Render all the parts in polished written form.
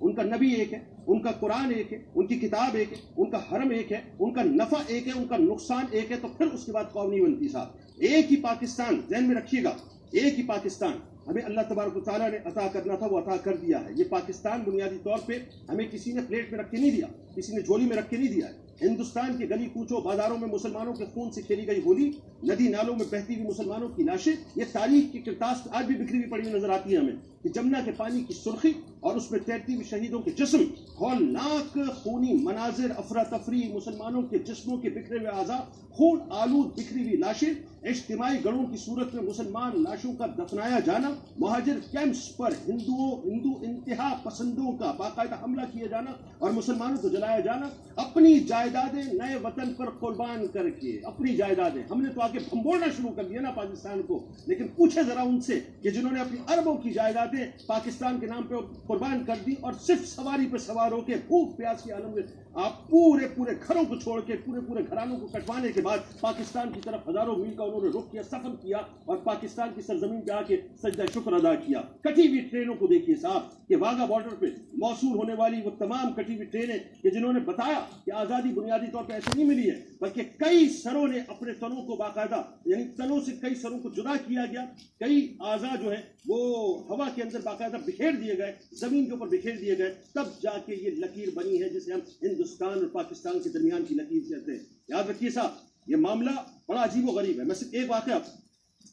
ان کا نبی ایک ہے، ان کا قرآن ایک ہے، ان کی کتاب ایک ہے، ان کا حرم ایک ہے، ان کا نفع ایک ہے، ان کا نقصان ایک ہے، تو پھر اس کے بعد قوم نہیں بنتی صاحب۔ ایک ہی پاکستان، ذہن میں رکھیے گا، ایک ہی پاکستان ہمیں اللہ تبارک و تعالیٰ نے عطا کرنا تھا، وہ عطا کر دیا ہے۔ یہ پاکستان بنیادی طور پہ ہمیں کسی نے پلیٹ میں رکھ کے نہیں دیا، کسی نے جھولی میں رکھ کے نہیں دیا ہے۔ ہندوستان کے گلی کوچوں بازاروں میں مسلمانوں کے خون سے کھیلی گئی ہولی، ندی نالوں میں بہتی ہوئی مسلمانوں کی لاشیں، یہ تاریخ کی کرتاس آج بھی بکھری ہوئی پڑی ہوئی نظر آتی ہے ہمیں، کہ جمنا کے پانی کی سرخی اور اس میں تیرتی ہوئی شہیدوں کے جسم، ہولناک خونی مناظر، افراتفری، مسلمانوں کے جسموں کے بکھرے ہوئے اعضاء، خون آلود بکھری ہوئی لاشیں، اجتماعی گڑھوں کی صورت میں مسلمان لاشوں کا دفنایا جانا، مہاجر کیمپس پر ہندو انتہا پسندوں کا باقاعدہ حملہ کیا جانا اور مسلمانوں کو جلایا جانا، اپنی جائیدادیں نئے وطن پر قربان کر کے، اپنی جائیدادیں ہم نے تو آگے بھمبوڑنا شروع کر دیا نا پاکستان کو، لیکن پوچھے ذرا ان سے کہ جنہوں نے اپنی اربوں کی جائیدادیں پاکستان کے نام پہ قربان کر دی اور صرف سواری پہ سوار ہو کے بھوک پیاس کے عالم میں آپ پورے گھروں کو چھوڑ کے پورے گھرانوں کو کٹوانے کے بعد پاکستان کی طرف ہزاروں میل کا انہوں نے رخ کیا، سفر کیا اور پاکستان کی سرزمین پہ آ کے سجدہ شکر ادا کیا۔ کٹی ہوئی ٹرینوں کو دیکھیے صاحب کہ واگا بارڈر پہ موصول ہونے والی وہ تمام کٹی ہوئی ٹرینیں کہ جنہوں نے بتایا کہ آزادی بنیادی طور پہ ایسے نہیں ملی ہے، بلکہ کئی سروں نے اپنے تنوں کو باقاعدہ، یعنی تنوں سے کئی سروں کو جدا کیا گیا، کئی اعضاء جو ہیں وہ ہوا کے اندر باقاعدہ بکھیر دیے گئے، زمین کے اوپر بکھیر دیے گئے، تب جا کے یہ لکیر بنی ہے جسے ہم ہندوستان اور پاکستان کے درمیان کی لکیر کہتے ہیں۔ یاد رکھیے صاحب، یہ معاملہ بڑا عجیب و غریب ہے۔ میں صرف ایک واقعہ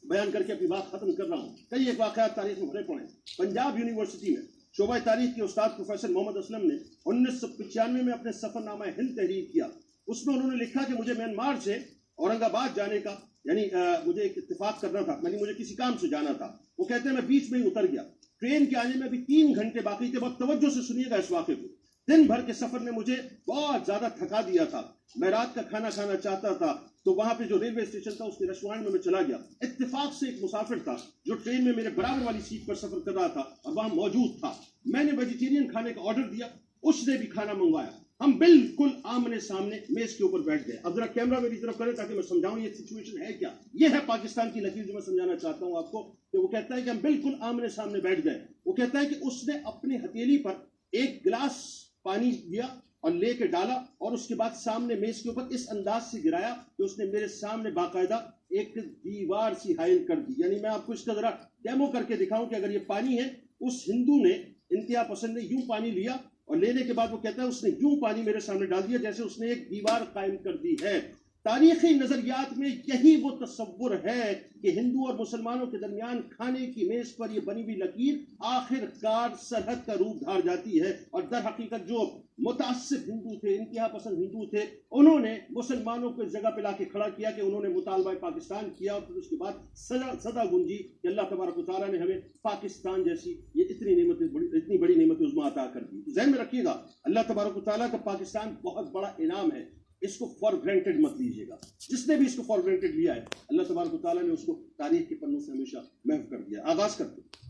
بیان کر کے اپنی بات ختم کر رہا ہوں، کئی ایک واقعات تاریخ میں بھرے پڑے ہیں۔ پنجاب یونیورسٹی میں شعبہ تاریخ کے استاد پروفیسر محمد اسلم نے 1995 میں اپنے سفر نامہ ہند تحریر کیا۔ اس میں انہوں نے لکھا کہ مجھے میانمار سے اورنگ آباد جانے کا، یعنی مجھے ایک اتفاق کرنا تھا، یعنی مجھے کسی کام سے جانا تھا۔ وہ کہتے ہیں میں بیچ میں ہی اتر گیا، ٹرین کے آنے میں ابھی 3 گھنٹے باقی تھے۔ بہت توجہ سے سنیے گا اس واقعے کو۔ دن بھر کے سفر نے مجھے بہت زیادہ تھکا دیا تھا، میں رات کا کھانا کھانا چاہتا تھا، تو وہاں پہ جو ریلوے اسٹیشن تھا اس کے ریسٹورانٹ میں چلا گیا۔ اتفاق سے ایک مسافر تھا جو ٹرین میں میرے برابر والی سیٹ پر سفر کر رہا تھا اور وہاں موجود تھا۔ میں نے ویجیٹیرین کھانے کا آرڈر دیا، اس نے بھی کھانا منگوایا، ہم بالکل آمنے سامنے میز کے اوپر بیٹھ گئے۔ اب ذرا کیمرہ میری طرف کرے تاکہ میں سمجھاؤں یہ سچویشن ہے کیا۔ یہ ہے پاکستان کی لکیر جو میں سمجھانا چاہتا ہوں آپ کو، کہ وہ کہتا ہے کہ ہم بالکل آمنے سامنے بیٹھ گئے۔ وہ کہتا ہے کہ اس نے اپنی ہتھیلی پر ایک گلاس پانی دیا اور لے کے ڈالا اور اس کے بعد سامنے میز کے اوپر اس انداز سے گرایا کہ اس نے میرے سامنے باقاعدہ ایک دیوار سی حائل کر دی۔ یعنی میں آپ کو اس کا ذرا ڈیمو کر کے دکھاؤں کہ اگر یہ پانی ہے، اس ہندو نے، انتہا پسند نے یوں پانی لیا اور لینے کے بعد وہ کہتا ہے اس نے یوں پانی میرے سامنے ڈال دیا جیسے اس نے ایک دیوار قائم کر دی ہے۔ تاریخی نظریات میں یہی وہ تصور ہے کہ ہندو اور مسلمانوں کے درمیان کھانے کی میز پر یہ بنی ہوئی لکیر آخر کار سرحد کا روپ دھار جاتی ہے، اور در حقیقت جو متعصب ہندو تھے، انتہا پسند ہندو تھے، انہوں نے مسلمانوں کو اس جگہ پہ لا کے کھڑا کیا کہ انہوں نے مطالبہ پاکستان کیا، اور پھر اس کے بعد صدا گونجی کہ اللہ تبارک و تعالیٰ نے ہمیں پاکستان جیسی یہ اتنی بڑی نعمت عظمیٰ عطا کر دی۔ ذہن میں رکھیے گا، اللہ تبارک و تعالیٰ کا پاکستان بہت بڑا انعام ہے، اس کو فار گرانٹڈ مت لیجیے گا۔ جس نے بھی اس کو فار گرانٹڈ لیا ہے، اللہ تبارک و تعالیٰ نے اس کو تاریخ کے پنوں سے ہمیشہ محو کر دیا۔ آغاز کرتے ہیں۔